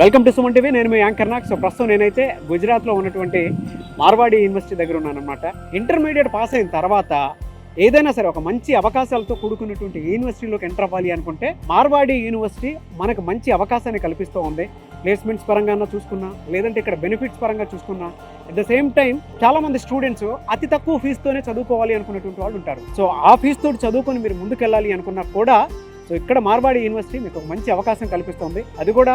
Welcome to Suman TV. నేను మీ anchor Nag. So ప్రస్తుతం నేనైతే గుజరాత్లో ఉన్నటువంటి మార్వాడి యూనివర్సిటీ దగ్గర ఉన్నాను అనమాట. ఇంటర్మీడియట్ పాస్ అయిన తర్వాత ఏదైనా సరే ఒక మంచి అవకాశాలతో కూడుకున్నటువంటి యూనివర్సిటీలోకి ఎంటర్ అవ్వాలి అనుకుంటే మార్వాడి యూనివర్సిటీ మనకు మంచి అవకాశాన్ని కల్పిస్తూ ఉంది. ప్లేస్మెంట్స్ పరంగా చూసుకున్నా, లేదంటే ఇక్కడ బెనిఫిట్స్ పరంగా చూసుకున్నా, అట్ ద సేమ్ టైం చాలా మంది స్టూడెంట్స్ అతి తక్కువ ఫీజుతోనే చదువుకోవాలి అనుకున్నటువంటి వాళ్ళు ఉంటారు. సో ఆ ఫీజుతో చదువుకొని మీరు ముందుకెళ్ళాలి అనుకున్నా కూడా సో ఇక్కడ మార్వాడి యూనివర్సిటీ మీకు ఒక మంచి అవకాశం కల్పిస్తుంది. అది కూడా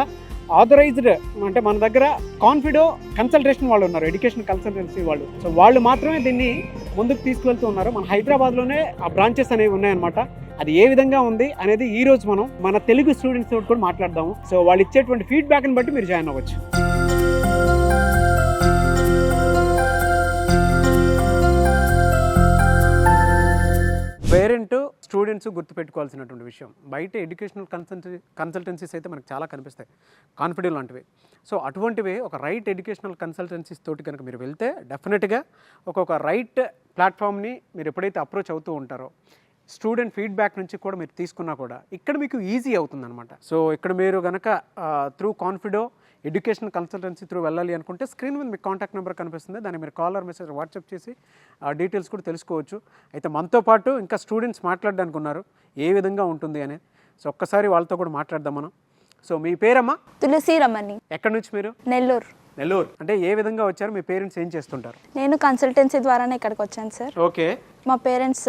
ఆథరైజ్డ్, అంటే మన దగ్గర కాన్ఫిడో కన్సల్టేషన్ వాళ్ళు ఉన్నారు, ఎడ్యుకేషన్ కన్సల్టెన్సీ వాళ్ళు. సో వాళ్ళు మాత్రమే దీన్ని ముందుకు తీసుకువెళ్తూ ఉన్నారు. మన హైదరాబాద్లోనే ఆ బ్రాంచెస్ అనేవి ఉన్నాయన్నమాట. అది ఏ విధంగా ఉంది అనేది ఈ రోజు మనం మన తెలుగు స్టూడెంట్స్ తోటి కూడా మాట్లాడదాము. సో వాళ్ళు ఇచ్చేటువంటి ఫీడ్బ్యాక్ని బట్టి మీరు జాయిన్ అవ్వచ్చు. పేరెంట్ స్టూడెంట్స్ గుర్తుపెట్టుకోవాల్సినటువంటి విషయం, బయట ఎడ్యుకేషనల్ కన్సల్టెన్సీస్ అయితే మనకు చాలా కనిపిస్తాయి, కాన్ఫిడెంట్ లాంటివి. సో అటువంటివి ఒక రైట్ ఎడ్యుకేషనల్ కన్సల్టెన్సీస్ తోటి కనుక మీరు వెళ్తే డెఫినెట్గా ఒక రైట్ ప్లాట్ఫామ్ని మీరు ఎప్పుడైతే అప్రోచ్ అవుతూ ఉంటారో, స్టూడెంట్ ఫీడ్బ్యాక్ నుంచి కూడా మీరు తీసుకున్నా కూడా ఇక్కడ మీకు ఈజీ అవుతుందన్నమాట. సో ఇక్కడ మీరు కనుక త్రూ కాన్ఫిడో ఎడ్యుకేషనల్ కన్సల్టెన్సీ త్రూ వెళ్ళాలి అనుకుంటే స్క్రీన్ మీద మీకు కాంటాక్ట్ నెంబర్ కనిపిస్తుంది. దాన్ని మీరు కాల్ ఆర్ మెసేజ్ వాట్సాప్ చేసి ఆ డీటెయిల్స్ కూడా తెలుసుకోవచ్చు. అయితే మనతో పాటు ఇంకా స్టూడెంట్స్ మాట్లాడడానికి ఉన్నారు, ఏ విధంగా ఉంటుంది అనేది. సో ఒక్కసారి వాళ్ళతో కూడా మాట్లాడదాం మనం. సో మీ పేరమ్మా? తులసి రమణి. ఎక్కడి నుంచి మీరు? నెల్లూరు. నెల్లూరు. అంటే ఏ విధంగా వచ్చారు? మీ పేరెంట్స్ ఏం చేస్తుంటారు? నేను కన్సల్టెన్సీ ద్వారానే ఇక్కడికి వచ్చాను సార్. ఓకే. మా parents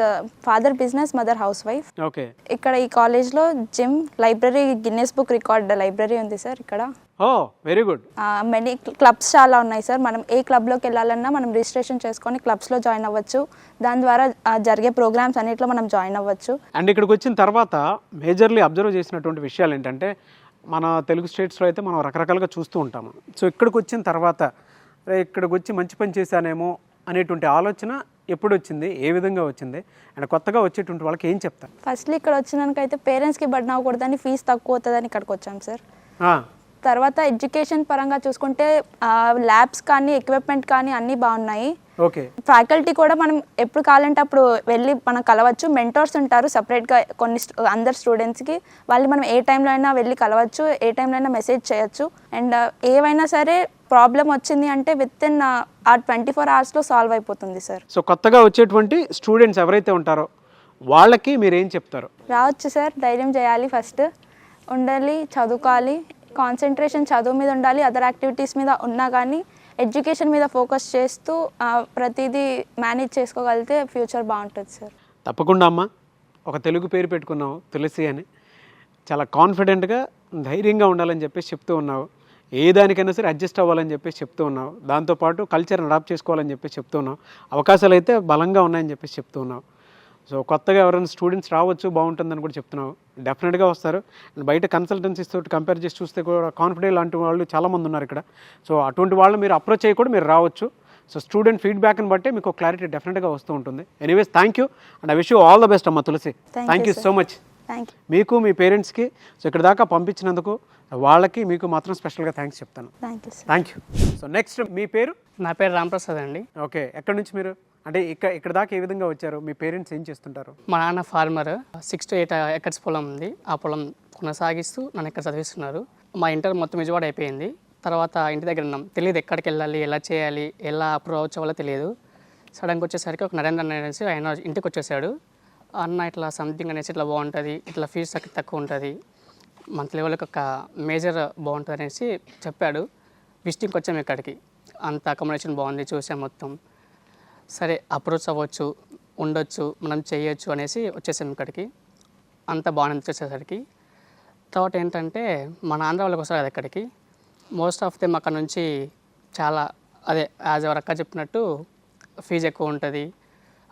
father business, mother house wife. Okay. ఇక్కడ ఈ కాలేజ్లో gym, library, Guinness book record library ఉంది సార్ ఇక్కడ. ఓ వెరీ గుడ్. మెనీ క్లబ్స్ చాలా ఉన్నాయి సార్. మనం ఏ క్లబ్లోకి వెళ్ళాలన్నా మనం రిజిస్ట్రేషన్ చేసుకొని క్లబ్స్లో జాయిన్ అవ్వచ్చు. దాని ద్వారా జరిగే ప్రోగ్రామ్స్ అన్నిట్లో మనం జాయిన్ అవ్వచ్చు. అండ్ ఇక్కడికి వచ్చిన తర్వాత మేజర్లీ అబ్జర్వ్ చేసినటువంటి విషయాలు ఏంటంటే, మన తెలుగు స్టేట్స్లో అయితే మనం రకరకాలుగా చూస్తూ ఉంటాము. సో ఇక్కడికి వచ్చిన తర్వాత ఇక్కడికి వచ్చి మంచి పని చేశానేమో అనేటువంటి ఆలోచన ఎప్పుడు వచ్చింది, ఏ విధంగా వచ్చింది, అండ్ కొత్తగా వచ్చేటువంటి వాళ్ళకి ఏం చెప్తారు? ఫస్ట్లీ ఇక్కడ వచ్చినాకైతే పేరెంట్స్కి బర్డెన్ అవ్వకూడదని, ఫీజు తక్కువ అవుతుందని ఇక్కడికి వచ్చాం సార్. తర్వాత ఎడ్యుకేషన్ పరంగా చూసుకుంటే ల్యాబ్స్ కానీ ఎక్విప్మెంట్ కానీ అన్నీ బాగున్నాయి. ఓకే. ఫ్యాకల్టీ కూడా మనం ఎప్పుడు కావాలంటే అప్పుడు వెళ్ళి మనం కలవచ్చు. మెంటర్స్ ఉంటారు సపరేట్గా అందరు స్టూడెంట్స్కి. వాళ్ళు మనం ఏ టైంలో అయినా వెళ్ళి కలవచ్చు, ఏ టైంలో అయినా మెసేజ్ చేయొచ్చు. అండ్ ఏవైనా సరే ప్రాబ్లం వచ్చింది అంటే విత్ ఇన్ ఆ 24 hours సాల్వ్ అయిపోతుంది సార్. సో కొత్తగా వచ్చేటువంటి స్టూడెంట్స్ ఎవరైతే ఉంటారో వాళ్ళకి మీరు ఏం చెప్తారు? రావచ్చు సార్, ధైర్యం చేయాలి, ఫస్ట్ ఉండాలి, చదువుకోవాలి, కాన్సన్ట్రేషన్ చదువు మీద ఉండాలి. అదర్ యాక్టివిటీస్ మీద ఉన్నా కానీ ఎడ్యుకేషన్ మీద ఫోకస్ చేస్తూ ప్రతిదీ మేనేజ్ చేసుకోగలిగితే ఫ్యూచర్ బాగుంటుంది సార్. తప్పకుండా అమ్మా. ఒక తెలుగు పేరు పెట్టుకున్నావు తులసి అని, చాలా కాన్ఫిడెంట్గా ధైర్యంగా ఉండాలని చెప్పేసి చెప్తూ ఉన్నావు. ఏ దానికైనా సరే అడ్జస్ట్ అవ్వాలని చెప్పేసి చెప్తూ ఉన్నావు. దాంతోపాటు కల్చర్ని అడాప్ట్ చేసుకోవాలని చెప్పేసి చెప్తూ ఉన్నావు. అవకాశాలు అయితే బలంగా ఉన్నాయని చెప్పేసి చెప్తూ ఉన్నావు. సో కొత్తగా ఎవరైనా స్టూడెంట్స్ రావచ్చు, బాగుంటుందని కూడా చెప్తున్నావు. డెఫినెట్గా వస్తారు. బయట కన్సల్టెన్సీస్ తోటి కంపేర్ చేసి చూస్తే కూడా కాన్ఫిడెంట్ లాంటి వాళ్ళు చాలామంది ఉన్నారు ఇక్కడ. సో అటువంటి వాళ్ళు మీరు అప్రోచ్ అయ్యి కూడా మీరు రావచ్చు. సో స్టూడెంట్ ఫీడ్బ్యాక్ని బట్టి మీకు క్లారిటీ డెఫినెట్గా వస్తూ ఉంటుంది. Anyways thank you and I wish you all the best అమ్మ Tulasi. Thank you so much. మీకు మీ పేరెంట్స్కి సో ఇక్కడ దాకా పంపించినందుకు వాళ్ళకి మీకు మాత్రం స్పెషల్గా థ్యాంక్స్ చెప్తాను. Thank you. సో నెక్స్ట్ మీ పేరు? నా పేరు రాంప్రసాద్ అండి. ఓకే. ఎక్కడి నుంచి మీరు? అంటే ఇక్కడ దాకా ఏ విధంగా వచ్చారు? మీ పేరెంట్స్ ఏం చేస్తుంటారు? మా నాన్న ఫార్మర్, 6 to 8 acres పొలం ఉంది. ఆ పొలం కొనసాగిస్తూ నన్ను ఇక్కడ చదివిస్తున్నారు. మా ఇంటర్ మొత్తం విజయవాడ అయిపోయింది. తర్వాత ఇంటి దగ్గర ఉన్నాం. తెలియదు ఎక్కడికి వెళ్ళాలి, ఎలా చేయాలి, ఎలా అప్రోచ్ అవ్వాలో తెలియదు. సడన్గా వచ్చేసరికి ఒక నరేంద్ర అనేసి ఆయన ఇంటికి వచ్చేసాడు. అన్న ఇట్లా సంథింగ్ అనేసి ఇట్లా బాగుంటుంది, ఇట్లా ఫీజు తక్కువ ఉంటుంది, మంత్లీ లెవెల్కి ఒక మేజర్ బాగుంటుంది అనేసి చెప్పాడు. విజిటింగ్కి వచ్చాము ఇక్కడికి. అంత అకామిడేషన్ బాగుంది, చూసాం మొత్తం. సరే అప్రోచ్ అవ్వచ్చు, ఉండొచ్చు, మనం చేయొచ్చు అనేసి వచ్చేసాం ఇక్కడికి. అంత బాగా వచ్చేసరికి తర్వాత ఏంటంటే మన ఆంధ్ర వాళ్ళకి వస్తారు కదా ఇక్కడికి. మోస్ట్ ఆఫ్ దెమ్ అక్కడ నుంచి చాలా అదే యాజ్ ఎవరు అక్క చెప్పినట్టు ఫీజు ఎక్కువ ఉంటుంది,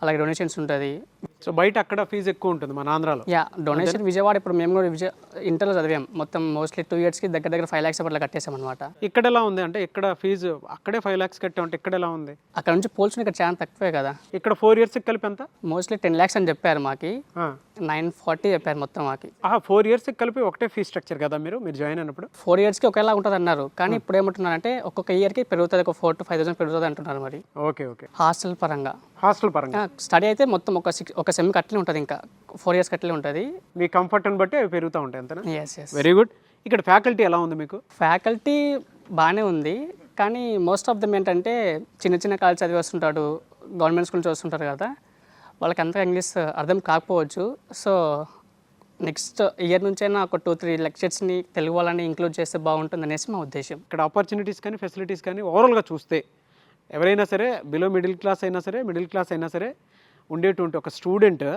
అలాగే డొనేషన్స్ ఉంటుంది. సో బయట అక్కడ ఫీజు ఎక్కువ ఉంటుంది మన ఆంధ్రాలో. యా, డొనేషన్ విజయవాడ ఇప్పుడు మేము కూడా ఇంటర్లో చదివాం. మొత్తం మోస్ట్లీ 2 yearsకి దగ్గర 5 lakhs అట్లా కట్టేసాం అనమాట. ఇక్కడ ఎలా ఉంది అంటే, ఇక్కడ ఫీజు అక్కడే 5 lakhs కట్టామంటే ఇక్కడ ఎలా ఉంది? అక్కడ నుంచి పోల్చుకుని ఇక్కడ చాలా తక్కువే కదా. ఇక్కడ 4 yearsకి కలిపి ఎంత? మోస్ట్లీ 10 lakhs అని చెప్పారు మాకి. 940 చెప్పారు మొత్తం మాకి. 4 years కలిపి ఒకటే ఫీ స్ట్రక్చర్ కదా మీరు జాయిన్ అయినప్పుడు? 4 yearsకి ఒకేలా ఉంటుంది అన్నారు, కానీ ఇప్పుడు ఏమంటున్నారంటే ఒక్కొక్క ఇయర్కి పెరుగుతుంది, ఒక 4,000 to 5,000 పెరుగుతుంది అంటున్నారు. మరి ఓకే హాస్టల్ పరంగా స్టడీ అయితే మొత్తం ఒక సెమ్ కట్లే ఉంటుంది, ఇంకా 4 years కట్లే ఉంటుంది. మీ కంఫర్ట్ని బట్టి అవి పెరుగుతూ ఉంటాయి అంతేనా? Yes yes. Very good. ఇక్కడ ఫ్యాకల్టీ ఎలా ఉంది మీకు? ఫ్యాకల్టీ బాగానే ఉంది, కానీ మోస్ట్ ఆఫ్ దమ్ ఏంటంటే చిన్న కాలేజ్ చదివి వస్తుంటాడు, గవర్నమెంట్ స్కూల్ నుంచి వస్తుంటారు కదా, వాళ్ళకి అంతగా ఇంగ్లీష్ అర్థం కాకపోవచ్చు. సో నెక్స్ట్ ఇయర్ నుంచైనా ఒక 2-3 లెక్చర్స్ని తెలుగు వాళ్ళని ఇంక్లూడ్ చేస్తే బాగుంటుంది అనేసి మా ఉద్దేశం. ఇక్కడ ఆపర్చునిటీస్ కానీ ఫెసిలిటీస్ కానీ ఓవరాల్గా చూస్తే ఎవరైనా సరే బిలో మిడిల్ క్లాస్ అయినా సరే ఉండేటువంటి ఒక స్టూడెంట్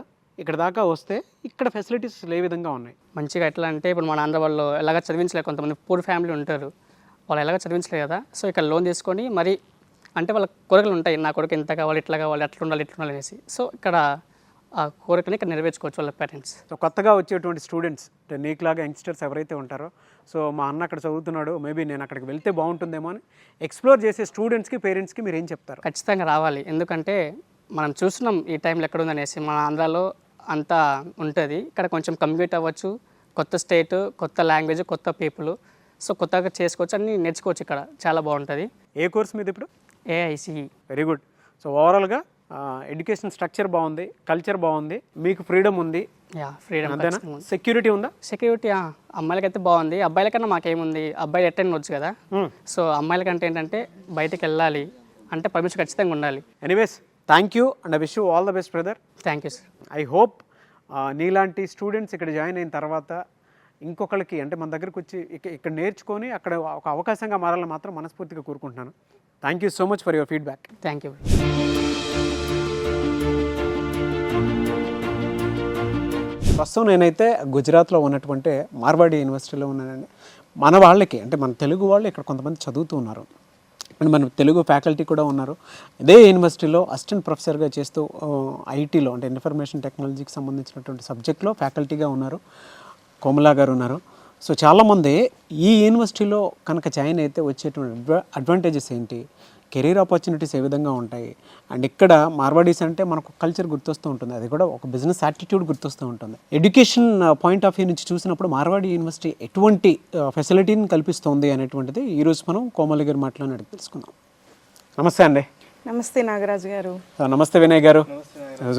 ఇక్కడ దాకా వస్తే ఇక్కడ ఫెసిలిటీస్ ఏ విధంగా ఉన్నాయి? మంచిగా ఎట్లా అంటే ఇప్పుడు మన ఆంధ్ర వాళ్ళు ఎలాగ చదివించలేదు, కొంతమంది పూర్ ఫ్యామిలీ ఉంటారు, వాళ్ళు ఎలాగ చదివించలేదు కదా. సో ఇక్కడ లోన్ తీసుకొని మరి అంటే వాళ్ళ కోరికలు ఉంటాయి, నా కొడుకు ఇంత కావాలి, ఇట్లా కావాలి, అట్లా ఉండాలి అనేసి. సో ఇక్కడ ఆ కోరికని ఇక్కడ నెరవేర్చుకోవచ్చు వాళ్ళ పేరెంట్స్. సో కొత్తగా వచ్చేటువంటి స్టూడెంట్స్ అంటే నీకులాగా యంగ్స్టర్స్ ఎవరైతే ఉంటారో, సో మా అన్న అక్కడ చదువుతున్నాడు, మేబీ నేను అక్కడికి వెళ్తే బాగుంటుందేమో అని ఎక్స్ప్లోర్ చేసే స్టూడెంట్స్కి పేరెంట్స్కి మీరు ఏం చెప్తారు? ఖచ్చితంగా రావాలి, ఎందుకంటే మనం చూస్తున్నాం ఈ టైంలో ఎక్కడ ఉందనేసి. మన ఆంధ్రాలో అంతా ఉంటుంది, ఇక్కడ కొంచెం కమ్యూనికేట్ అవ్వచ్చు, కొత్త స్టేట్, కొత్త లాంగ్వేజ్, కొత్త పీపుల్, సో కొత్తగా చేసుకోవచ్చు, అన్ని నేర్చుకోవచ్చు, ఇక్కడ చాలా బాగుంటుంది. ఏ కోర్స్ మీద ఇప్పుడు? AICE. Very good. సో ఓవరాల్గా ఎడ్యుకేషన్ స్ట్రక్చర్ బాగుంది, కల్చర్ బాగుంది, మీకు ఫ్రీడమ్ ఉంది. ఫ్రీడమ్ అంతేనా? సెక్యూరిటీ ఉందా? సెక్యూరిటీ అమ్మాయిలకైతే బాగుంది, అబ్బాయిలకన్నా మాకేముంది, అబ్బాయిలు అటెండ్ వచ్చు కదా. సో అమ్మాయిలకంటే ఏంటంటే బయటకు వెళ్ళాలి అంటే పర్మిషన్ ఖచ్చితంగా ఉండాలి. Anyways thank you and I wish you all the best brother. Thank you sir. I hope నీలాంటి స్టూడెంట్స్ ఇక్కడ జాయిన్ అయిన తర్వాత ఇంకొకరికి అంటే మన దగ్గరకు వచ్చి ఇక్కడ నేర్చుకొని అక్కడ ఒక అవకాశంగా మారాలని మాత్రం మనస్ఫూర్తిగా కోరుకుంటున్నాను. Thank you so much for your feedback. Thank you. ప్రస్తుతం నేనైతే గుజరాత్లో ఉన్నటువంటి మార్వాడి యూనివర్సిటీలో ఉన్నానండి. మన వాళ్ళకి అంటే మన తెలుగు వాళ్ళు ఇక్కడ కొంతమంది చదువుతూ ఉన్నారు అండ్ మన తెలుగు ఫ్యాకల్టీ కూడా ఉన్నారు. ఇదే యూనివర్సిటీలో అసిస్టెంట్ ప్రొఫెసర్గా చేస్తూ ఐటీలో అంటే ఇన్ఫర్మేషన్ టెక్నాలజీకి సంబంధించినటువంటి సబ్జెక్ట్లో ఫ్యాకల్టీగా ఉన్నారు, కోమలా గారు ఉన్నారు. సో చాలామంది ఈ యూనివర్సిటీలో కనుక జాయిన్ అయితే వచ్చేటువంటి అడ్వాంటేజెస్ ఏంటి, కెరీర్ ఆపర్చునిటీస్ ఏ విధంగా ఉంటాయి, అండ్ ఇక్కడ మార్వాడీస్ అంటే మనకు కల్చర్ గుర్తొస్తూ ఉంటుంది, అది కూడా ఒక బిజినెస్ యాటిట్యూడ్ గుర్తొస్తూ ఉంటుంది. ఎడ్యుకేషన్ పాయింట్ ఆఫ్ వ్యూ నుంచి చూసినప్పుడు మార్వాడి యూనివర్సిటీ ఎటువంటి ఫెసిలిటీని కల్పిస్తుంది అనేటువంటిది ఈరోజు మనం కోమలి గారి మాటలోనే అడిగి తెలుసుకుందాం. నమస్తే అండి. నమస్తే నాగరాజు గారు. నమస్తే వినయ్ గారు.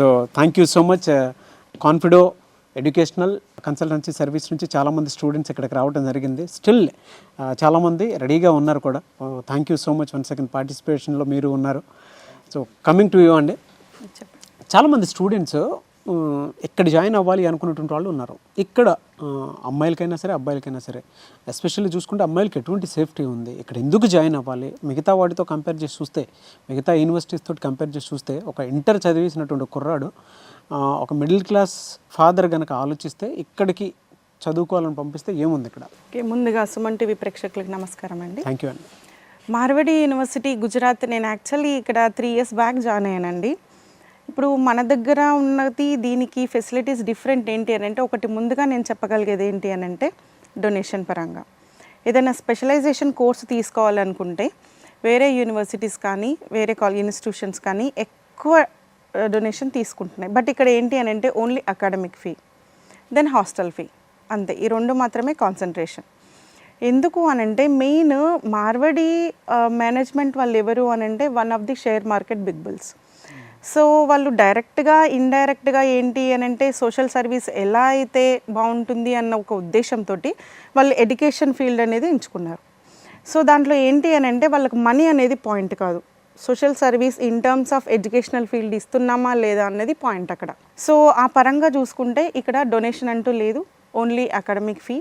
So thank you so much. కాన్ఫిడో educational consultancy service నుంచి చాలామంది స్టూడెంట్స్ ఇక్కడికి రావడం జరిగింది. స్టిల్ చాలామంది రెడీగా ఉన్నారు కూడా. Thank you so much one second పార్టిసిపేషన్లో మీరు ఉన్నారు. సో కమింగ్ టు యూ అండి, చాలామంది స్టూడెంట్స్ ఇక్కడ జాయిన్ అవ్వాలి అనుకున్నటువంటి వాళ్ళు ఉన్నారు. ఇక్కడ అమ్మాయిలకైనా సరే అబ్బాయిలకైనా సరే, ఎస్పెషల్లీ చూసుకుంటే అమ్మాయిలకి ఎటువంటి సేఫ్టీ ఉంది, ఇక్కడ ఎందుకు జాయిన్ అవ్వాలి, మిగతా వాటితో కంపేర్ చేసి చూస్తే, మిగతా యూనివర్సిటీస్ తోటి కంపేర్ చేసి చూస్తే ఒక ఇంటర్ చదివేసినటువంటి కుర్రాడు ఒక మిడిల్ క్లాస్ ఫాదర్ కనుక ఆలోచిస్తే ఇక్కడికి చదువుకోవాలని పంపిస్తే ఏముంది ఇక్కడ? ఓకే, ముందుగా సుమన్ టీవీ ప్రేక్షకులకు నమస్కారం అండి. థ్యాంక్ యూ అండి. మార్వాడి యూనివర్సిటీ గుజరాత్, నేను యాక్చువల్లీ ఇక్కడ 3 years బ్యాక్ జాయిన్ అయ్యానండి. ఇప్పుడు మన దగ్గర ఉన్నది దీనికి ఫెసిలిటీస్ డిఫరెంట్ ఏంటి అని అంటే, ఒకటి ముందుగా నేను చెప్పగలిగేది ఏంటి అని అంటే డొనేషన్ పరంగా ఏదైనా స్పెషలైజేషన్ కోర్సు తీసుకోవాలనుకుంటే వేరే యూనివర్సిటీస్ కానీ వేరే ఇన్స్టిట్యూషన్స్ కానీ ఎక్కువ డొనేషన్ తీసుకుంటున్నాయి. బట్ ఇక్కడ ఏంటి అని అంటే only academic fee, then hostel fee, అంతే. ఈ 2 మాత్రమే కాన్సన్ట్రేషన్. ఎందుకు అనంటే మెయిన్ మార్వాడి మేనేజ్మెంట్ వాళ్ళు ఎవరు అనంటే one of the share market big bulls. So వాళ్ళు డైరెక్ట్గా ఇండైరెక్ట్గా ఏంటి అని అంటే సోషల్ సర్వీస్ ఎలా అయితే బాగుంటుంది అన్న ఒక ఉద్దేశంతో వాళ్ళు ఎడ్యుకేషన్ ఫీల్డ్ అనేది ఎంచుకున్నారు. సో దాంట్లో ఏంటి అని అంటే వాళ్ళకి మనీ అనేది పాయింట్ కాదు, social service in terms of educational field ఇస్తున్నామా లేదా అన్నది పాయింట్ అక్కడ. సో ఆ పరంగా చూసుకుంటే ఇక్కడ డొనేషన్ అంటూ లేదు, only academic fee,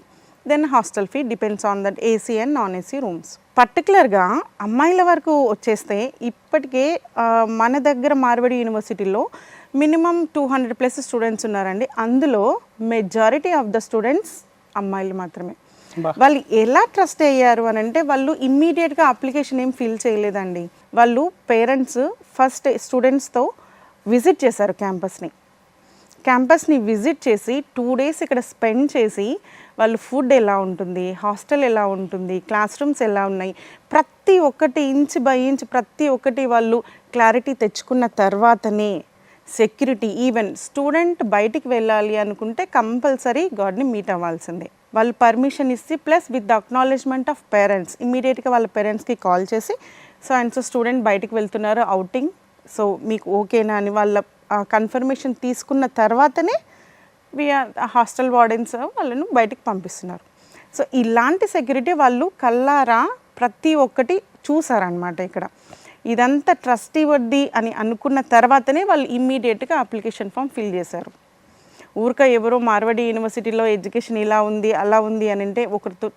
then hostel fee depends on that AC and non AC rooms. పర్టికులర్గా అమ్మాయిల వరకు వచ్చేస్తే ఇప్పటికే మన దగ్గర మార్వాడి యూనివర్సిటీలో మినిమం 200+ స్టూడెంట్స్ ఉన్నారండి. అందులో మెజారిటీ ఆఫ్ ద స్టూడెంట్స్ అమ్మాయిలు మాత్రమే. వాళ్ళు ఎలా ట్రస్ట్ అయ్యారు అని అంటే వాళ్ళు ఇమ్మీడియట్గా అప్లికేషన్ ఏం ఫిల్ చేయలేదండి. వాళ్ళు పేరెంట్స్ ఫస్ట్ స్టూడెంట్స్తో విజిట్ చేశారు క్యాంపస్ని విజిట్ చేసి 2 days ఇక్కడ స్పెండ్ చేసి వాళ్ళు ఫుడ్ ఎలా ఉంటుంది, హాస్టల్ ఎలా ఉంటుంది, క్లాస్ రూమ్స్ ఎలా ఉన్నాయి, ప్రతి ఒక్కటి ఇంచ్ బై ఇంచ్ ప్రతి ఒక్కటి వాళ్ళు క్లారిటీ తెచ్చుకున్న తర్వాతనే సెక్యూరిటీ, ఈవెన్ స్టూడెంట్ బయటికి వెళ్ళాలి అనుకుంటే కంపల్సరీ గార్డ్ని మీట్ అవ్వాల్సిందే. వాళ్ళు పర్మిషన్ ఇస్తే plus with the acknowledgement of parents ఇమీడియట్గా వాళ్ళ పేరెంట్స్కి కాల్ చేసి సో అండ్ సో స్టూడెంట్ బయటికి వెళ్తున్నారు అవుటింగ్, సో మీకు ఓకేనా అని వాళ్ళ కన్ఫర్మేషన్ తీసుకున్న తర్వాతనే హాస్టల్ వార్డెన్స్ వాళ్ళను బయటికి పంపిస్తున్నారు. సో ఇలాంటి సెక్యూరిటీ వాళ్ళు కల్లారా ప్రతి ఒక్కటి చూసారనమాట. ఇక్కడ ఇదంతా ట్రస్టీ వర్ది అని అనుకున్న తర్వాతనే వాళ్ళు ఇమ్మీడియట్గా అప్లికేషన్ ఫామ్ ఫిల్ చేశారు. ఊరిక ఎవరో మార్వాడి యూనివర్సిటీలో ఎడ్యుకేషన్ ఇలా ఉంది అలా ఉంది అని అంటే ఒకరితో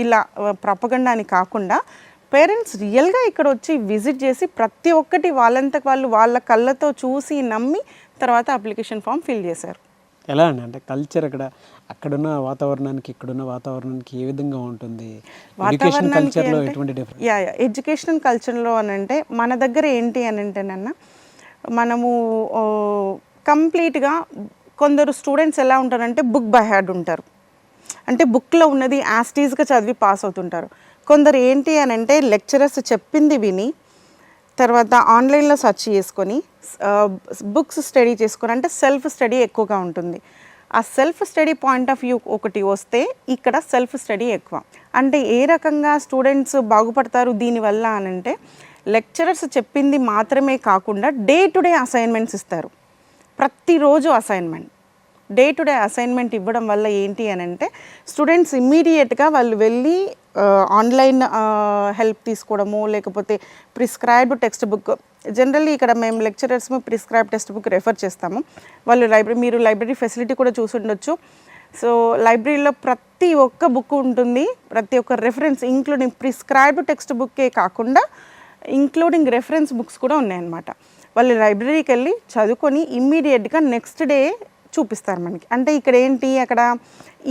ఇలా ప్రపగండా అని కాకుండా పేరెంట్స్ రియల్గా ఇక్కడ వచ్చి విజిట్ చేసి ప్రతి ఒక్కటి వాళ్ళంతకు వాళ్ళు వాళ్ళ కళ్ళతో చూసి నమ్మి తర్వాత అప్లికేషన్ ఫామ్ ఫిల్ చేశారు. ఎలా అండి అంటే కల్చర్ అక్కడున్న వాతావరణానికి ఇక్కడున్న వాతావరణానికి ఏ విధంగా ఉంటుంది? ఎడ్యుకేషన్ కల్చర్లో ఎటువంటి డిఫరెన్స్? ఎడ్యుకేషన్ కల్చర్లో అని అంటే మన దగ్గర ఏంటి అని అంటేనన్నా మనము కంప్లీట్గా కొందరు స్టూడెంట్స్ ఎలా ఉంటారంటే బుక్ బై హార్ట్ ఉంటారు, అంటే బుక్లో ఉన్నది యాస్టీస్గా చదివి పాస్ అవుతుంటారు. కొందరు ఏంటి అని అంటే లెక్చరర్స్ చెప్పింది విని తర్వాత ఆన్లైన్లో సెర్చ్ చేసుకొని బుక్స్ స్టడీ చేసుకొని అంటే సెల్ఫ్ స్టడీ ఎక్కువగా ఉంటుంది. ఆ self study point of view ఒకటి వస్తే ఇక్కడ సెల్ఫ్ స్టడీ ఎక్కువ. అంటే ఏ రకంగా స్టూడెంట్స్ బాగుపడతారు దీనివల్ల అని అంటే లెక్చరర్స్ చెప్పింది మాత్రమే కాకుండా డే టు డే అసైన్మెంట్స్ ఇస్తారు. ప్రతిరోజు assignment, day to day assignment ఇవ్వడం వల్ల ఏంటి అని అంటే స్టూడెంట్స్ ఇమ్మీడియట్గా వాళ్ళు వెళ్ళి ఆన్లైన్ హెల్ప్ తీసుకోవడము లేకపోతే ప్రిస్క్రైబ్డ్ టెక్స్ట్ బుక్, జనరల్లీ ఇక్కడ మేము lecturers prescribe text book refer చేస్తాము. వాళ్ళు మీరు లైబ్రరీ ఫెసిలిటీ కూడా చూసి ఉండొచ్చు. సో లైబ్రరీలో ప్రతి ఒక్క బుక్ ఉంటుంది, ప్రతి ఒక్క రెఫరెన్స్ ఇంక్లూడింగ్ ప్రిస్క్రైబ్డ్ టెక్స్ట్ బుక్కే కాకుండా ఇంక్లూడింగ్ రెఫరెన్స్ బుక్స్ కూడా ఉన్నాయన్నమాట. వాళ్ళు లైబ్రరీకి వెళ్ళి చదువుకొని ఇమ్మీడియట్గా నెక్స్ట్ డే చూపిస్తారు మనకి. అంటే ఇక్కడ ఏంటి అక్కడ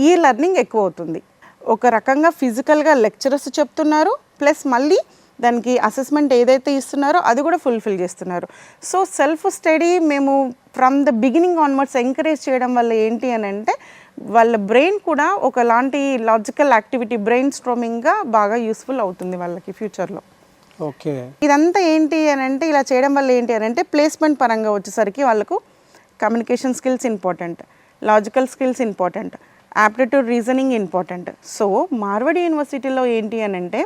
ఈ లెర్నింగ్ ఎక్కువ అవుతుంది. ఒక రకంగా ఫిజికల్గా లెక్చరర్స్ చెప్తున్నారు ప్లస్ మళ్ళీ దానికి అసెస్మెంట్ ఏదైతే ఇస్తున్నారో అది కూడా ఫుల్ఫిల్ చేస్తున్నారు. సో సెల్ఫ్ స్టడీ మేము from the beginning onwards encourage చేయడం వల్ల ఏంటి అని అంటే వాళ్ళ బ్రెయిన్ కూడా ఒకలాంటి లాజికల్ యాక్టివిటీ బ్రెయిన్ స్ట్రోమింగ్గా బాగా యూస్ఫుల్ అవుతుంది వాళ్ళకి ఫ్యూచర్లో. ఓకే, ఇదంతా ఏంటి అని అంటే ఇలా చేయడం వల్ల ఏంటి అని అంటే ప్లేస్మెంట్ పరంగా వచ్చేసరికి వాళ్ళకు communication skills important, logical skills important, aptitude reasoning important. So Marwadi యూనివర్సిటీలో ఏంటి అని అంటే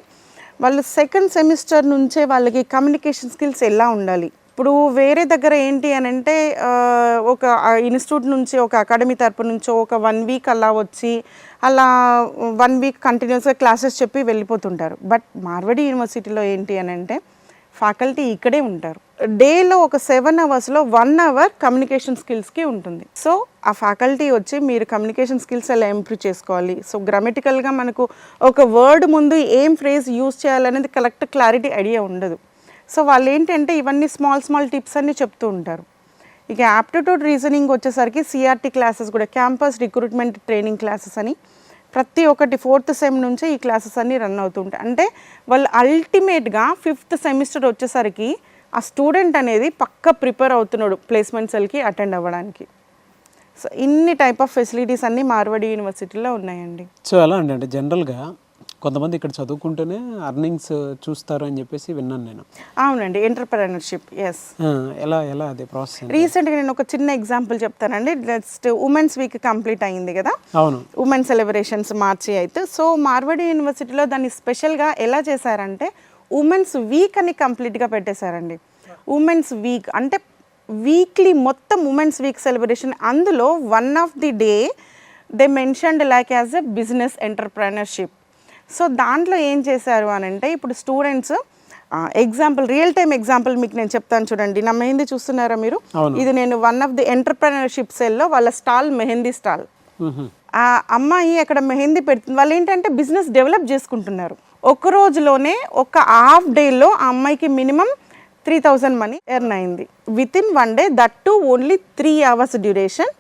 వాళ్ళు సెకండ్ సెమిస్టర్ నుంచే వాళ్ళకి కమ్యూనికేషన్ స్కిల్స్ ఎలా ఉండాలి. ఇప్పుడు వేరే దగ్గర ఏంటి అని అంటే ఒక ఇన్స్టిట్యూట్ నుంచి ఒక అకాడమీ తరపు నుంచో ఒక 1 వీక్ అలా వచ్చి అలా 1 వీక్ కంటిన్యూస్గా క్లాసెస్ చెప్పి వెళ్ళిపోతుంటారు. బట్ మార్వాడి యూనివర్సిటీలో ఏంటి అని అంటే ఫ్యాకల్టీ ఇక్కడే ఉంటారు. డేలో ఒక 7 అవర్స్లో 1 అవర్ కమ్యూనికేషన్ స్కిల్స్కి ఉంటుంది. సో ఆ ఫ్యాకల్టీ వచ్చి మీరు కమ్యూనికేషన్ స్కిల్స్ ఎలా ఇంప్రూవ్ చేసుకోవాలి, సో గ్రామటికల్గా మనకు ఒక వర్డ్ ముందు ఏం ఫ్రేజ్ యూజ్ చేయాలనేది కరెక్ట్ క్లారిటీ ఐడియా ఉండదు. సో వాళ్ళు ఏంటంటే ఇవన్నీ స్మాల్ టిప్స్ అన్నీ చెప్తూ ఉంటారు. ఇక యాప్టిట్యూడ్ రీజనింగ్ వచ్చేసరికి సిఆర్టీ క్లాసెస్ కూడా క్యాంపస్ రిక్రూట్మెంట్ ట్రైనింగ్ క్లాసెస్ అని ప్రతి ఒక్కటి 4th సెమ్ నుంచే ఈ క్లాసెస్ అన్నీ రన్ అవుతుంటాయి. అంటే వాళ్ళు అల్టిమేట్గా 5th సెమిస్టర్ వచ్చేసరికి ఆ స్టూడెంట్ అనేది పక్కా ప్రిపేర్ అవుతున్నాడు ప్లేస్మెంట్ సెల్కి అటెండ్ అవ్వడానికి. సో ఇన్ని టైప్ ఆఫ్ ఫెసిలిటీస్ అన్నీ మార్వాడి యూనివర్సిటీలో ఉన్నాయండి. సో ఎలా అండి అంటే జనరల్గా కొంతమంది ఇక్కడ చదువుకుంటేనే అర్నింగ్స్ చూస్తారు అని చెప్పేసి విన్నాను నేను. అవునండి, ఎంటర్‌ప్రెన్యూర్‌షిప్. ఎస్. ఎలా అదే ప్రాసెస్? రీసెంట్గా నేను ఒక చిన్న ఎగ్జాంపుల్ చెప్తానండి. జస్ట్ ఉమెన్స్ వీక్ కంప్లీట్ అయింది కదా. అవును, ఉమెన్ సెలబ్రేషన్స్ మార్చి అయితే. సో మార్వాడి యూనివర్సిటీలో దాన్ని స్పెషల్గా ఎలా చేశారంటే ఉమెన్స్ వీక్ అని కంప్లీట్గా పెట్టేశారండి. ఉమెన్స్ వీక్ అంటే వీక్లీ మొత్తం ఉమెన్స్ వీక్ సెలబ్రేషన్. అందులో one of the day they mentioned like as a business entrepreneurship. So దాంట్లో ఏం చేశారు అని అంటే ఇప్పుడు students example real time example మీకు నేను చెప్తాను చూడండి. నా మెహందీ చూస్తున్నారా మీరు? ఇది నేను వన్ ఆఫ్ ది ఎంటర్‌ప్రెన్యూర్‌షిప్ సెల్లో వాళ్ళ స్టాల్ మెహందీ స్టాల్. ఆ అమ్మాయి అక్కడ మెహందీ పెడుతుంది. వాళ్ళు ఏంటంటే బిజినెస్ డెవలప్ చేసుకుంటున్నారు. ఒక రోజులోనే ఒక హాఫ్ డేలో ఆ అమ్మాయికి మినిమం 3000 మనీ ఎర్న్ అయింది. Within 1 day, that to only 3 hours duration.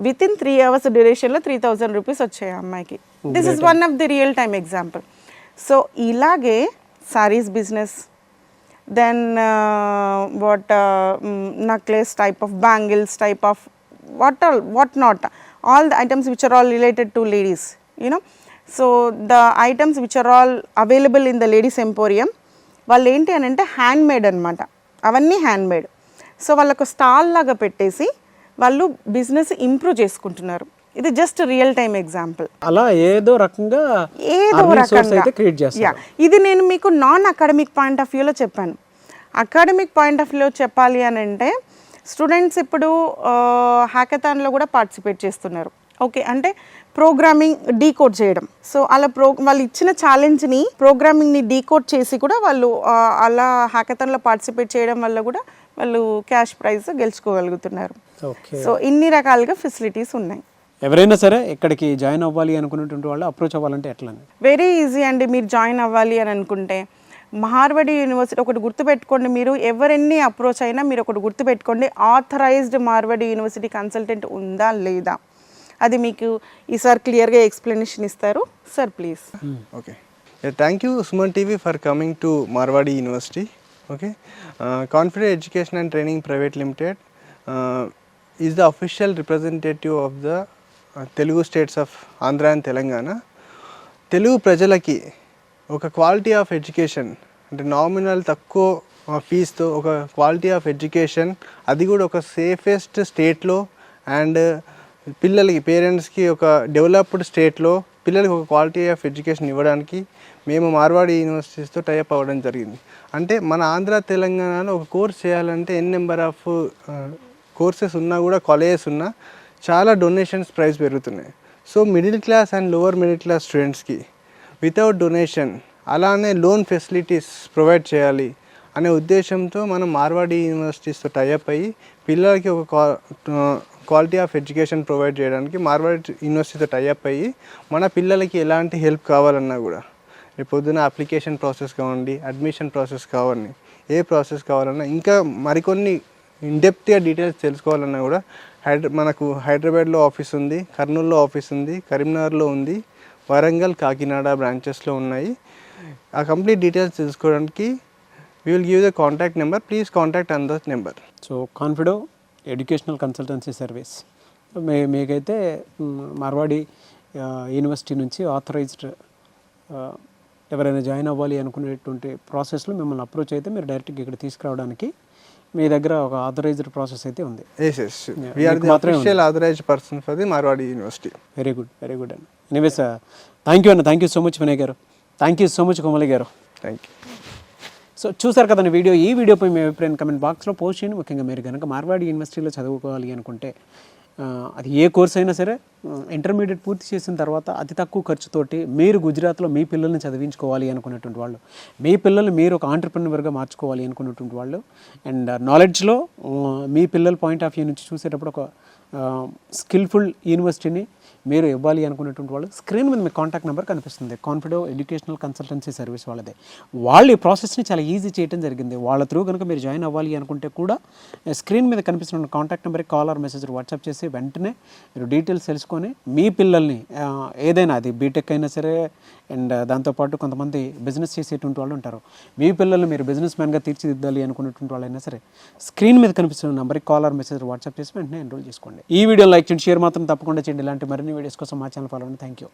Within 3 hours డ్యూరేషన్లో 3000 రూపీస్ వచ్చాయి ఆ అమ్మాయికి. This is one of the real time example. So ఇలాగే saris business, then what necklace type of bangles type of what not, all the items which are all related to ladies, you know. So the items which are all available in the ladies emporium, వాళ్ళు ఏంటి అని అంటే hand made అనమాట. అవన్నీ hand made. So వాళ్ళకు stall లాగా పెట్టేసి వాళ్ళు బిజినెస్ ఇంప్రూవ్ చేసుకుంటున్నారు. ఇది జస్ట్ రియల్ టైమ్ ఎగ్జాంపుల్. అలా ఏదో రకంగా క్రియేట్ చేస్తారు. ఇది నేను మీకు నాన్ అకాడమిక్ పాయింట్ ఆఫ్ వ్యూలో చెప్పాను. అకాడమిక్ పాయింట్ ఆఫ్ వ్యూలో చెప్పాలి అని అంటే స్టూడెంట్స్ ఇప్పుడు హ్యాకథాన్లో కూడా పార్టిసిపేట్ చేస్తున్నారు. ఓకే, అంటే ప్రోగ్రామింగ్ డీకోడ్ చేయడం. సో అలా వాళ్ళు ఇచ్చిన ఛాలెంజ్ని ప్రోగ్రామింగ్ని డీకోడ్ చేసి కూడా వాళ్ళు అలా హ్యాకథాన్లో పార్టిసిపేట్ చేయడం వల్ల కూడా వాళ్ళు క్యాష్ ప్రైజ్ గెలుచుకోగలుగుతున్నారు. సో ఇన్ని రకాలుగా ఫెసిలిటీస్ ఉన్నాయి. ఎవరైనా సరే ఇక్కడికి జాయిన్ అవ్వాలి అనుకున్నటువంటి వాళ్ళు అప్రోచ్ అవ్వాలంటే ఎట్లా? వెరీ ఈజీ అండి. మీరు జాయిన్ అవ్వాలి అని అనుకుంటే మహార్వాడి యూనివర్సిటీ ఒకటి గుర్తుపెట్టుకోండి. మీరు ఎవరెన్ని అప్రోచ్ అయినా మీరు ఒకటి గుర్తుపెట్టుకోండి, ఆథరైజ్డ్ మార్వాడి యూనివర్సిటీ కన్సల్టెంట్ ఉందా లేదా అది మీకు ఈసారి క్లియర్గా ఎక్స్ప్లెనేషన్ ఇస్తారు. Sir please. Okay, thank you Suman TV for coming to Marwadi university. Okay, confident education and training private limited is the official representative of the Telugu states of Andhra and Telangana. Telugu ప్రజలకి ఒక క్వాలిటీ ఆఫ్ ఎడ్యుకేషన్ అంటే నామినల్ తక్కువ ఫీజుతో ఒక quality of education, అది కూడా ఒక safest స్టేట్లో అండ్ పిల్లలకి పేరెంట్స్కి ఒక డెవలప్డ్ స్టేట్లో పిల్లలకి ఒక క్వాలిటీ ఆఫ్ ఎడ్యుకేషన్ ఇవ్వడానికి మేము మార్వాడి యూనివర్సిటీస్తో టైఅప్ అవ్వడం జరిగింది. అంటే మన ఆంధ్ర తెలంగాణలో ఒక కోర్స్ చేయాలంటే నెంబర్ ఆఫ్ కోర్సెస్ ఉన్నా కూడా కాలేజెస్ ఉన్నా చాలా డొనేషన్స్ ప్రైస్ పెరుగుతున్నాయి. So middle class and lower middle class స్టూడెంట్స్కి వితౌట్ డొనేషన్ అలానే లోన్ ఫెసిలిటీస్ ప్రొవైడ్ చేయాలి అనే ఉద్దేశంతో మనం మార్వాడి యూనివర్సిటీస్తో టైఅప్ అయ్యి పిల్లలకి ఒక క్వాలిటీ ఆఫ్ ఎడ్యుకేషన్ ప్రొవైడ్ చేయడానికి మార్వాడి యూనివర్సిటీతో టైఅప్ అయ్యి మన పిల్లలకి ఎలాంటి హెల్ప్ కావాలన్నా కూడా రేపు పొద్దున అప్లికేషన్ ప్రాసెస్ కావండి, అడ్మిషన్ ప్రాసెస్ కావండి, ఏ ప్రాసెస్ కావాలన్నా ఇంకా మరికొన్ని ఇన్డెప్త్గా డీటెయిల్స్ తెలుసుకోవాలన్నా కూడా మనకు హైదరాబాద్లో ఆఫీస్ ఉంది, కర్నూలులో ఆఫీస్ ఉంది, కరీంనగర్లో ఉంది, వరంగల్, కాకినాడ బ్రాంచెస్లో ఉన్నాయి. ఆ కంప్లీట్ డీటెయిల్స్ తెలుసుకోవడానికి we will give the contact number. Please contact on the number. So కాన్ఫిడో educational consultancy service మీకైతే మార్వాడి యూనివర్సిటీ నుంచి ఆథరైజ్డ్ ఎవరైనా జాయిన్ అవ్వాలి అనుకునేటువంటి ప్రాసెస్లో మిమ్మల్ని అప్రోచ్ అయితే మీరు డైరెక్ట్గా ఇక్కడ తీసుకురావడానికి మీ దగ్గర ఒక ఆథరైజ్డ్ ప్రాసెస్ అయితే ఉంది. Person for the Marwadi university. Very good, very good అండి. ఎనీవేస్ థ్యాంక్ యూ అన్న, thank you so much Vinay garu, thank you so much Komali garu. Thank you. So చూసారు కదండి వీడియో. ఈ వీడియోపై మీ అభిప్రాయం కమెంట్ బాక్స్లో పోస్ట్ చేయండి. ముఖ్యంగా మీరు కనుక మార్వాడి యూనివర్సిటీలో చదువుకోవాలి అనుకుంటే అది ఏ కోర్స్ అయినా సరే ఇంటర్మీడియట్ పూర్తి చేసిన తర్వాత అతి తక్కువ ఖర్చుతోటి మీరు గుజరాత్లో మీ పిల్లల్ని చదివించుకోవాలి అనుకునేటువంటి వాళ్ళు, మీ పిల్లల్ని మీరు ఒక ఆంటర్ప్రెన్యూర్గా మార్చుకోవాలి అనుకునేటువంటి వాళ్ళు అండ్ నాలెడ్జ్లో మీ పిల్లల పాయింట్ ఆఫ్ వ్యూ నుంచి చూసేటప్పుడు ఒక స్కిల్ఫుల్ యూనివర్సిటీని మీరు ఇవ్వాలి అనుకునేటువంటి వాళ్ళు స్క్రీన్ మీద మీ కాంటాక్ట్ నెంబర్ కనిపిస్తుంది. కాన్ఫిడో ఎడ్యుకేషనల్ కన్సల్టెన్సీ సర్వీస్ వాళ్ళదే. వాళ్ళు ఈ ప్రాసెస్ని చాలా ఈజీ చేయడం జరిగింది. వాళ్ళ త్రూ కనుక మీరు జాయిన్ అవ్వాలి అనుకుంటే కూడా స్క్రీన్ మీద కనిపిస్తున్న కాంటాక్ట్ నెంబర్కి కాల్ ఆర్ మెసేజ్ వాట్సాప్ చేసి వెంటనే మీరు డీటెయిల్స్ తెలుసుకొని మీ పిల్లల్ని ఏదైనా అది బీటెక్ అయినా సరే అండ్ దాంతోపాటు కొంతమంది బిజినెస్ చేసేటువంటి వాళ్ళు ఉంటారు, మీ పిల్లల్ని మీరు బిజినెస్ మ్యాన్గా తీర్చిదిద్దాలి అనుకునేటువంటి వాళ్ళైనా సరే స్క్రీన్ మీద కనిపిస్తున్న నెంబర్కి కాల్ ఆర్ మెసేజ్ వాట్సాప్ చేసి వెంటనే ఎన్రోల్ చేసుకోండి. ఈ వీడియో లైక్ చేయండి, షేర్ మాత్రం తప్పకుండా చేయండి. ఇలాంటి మరిన్ని వీడియోస్ కోసం మా ఛానల్ ఫాలో అవ్వండి. Thank you.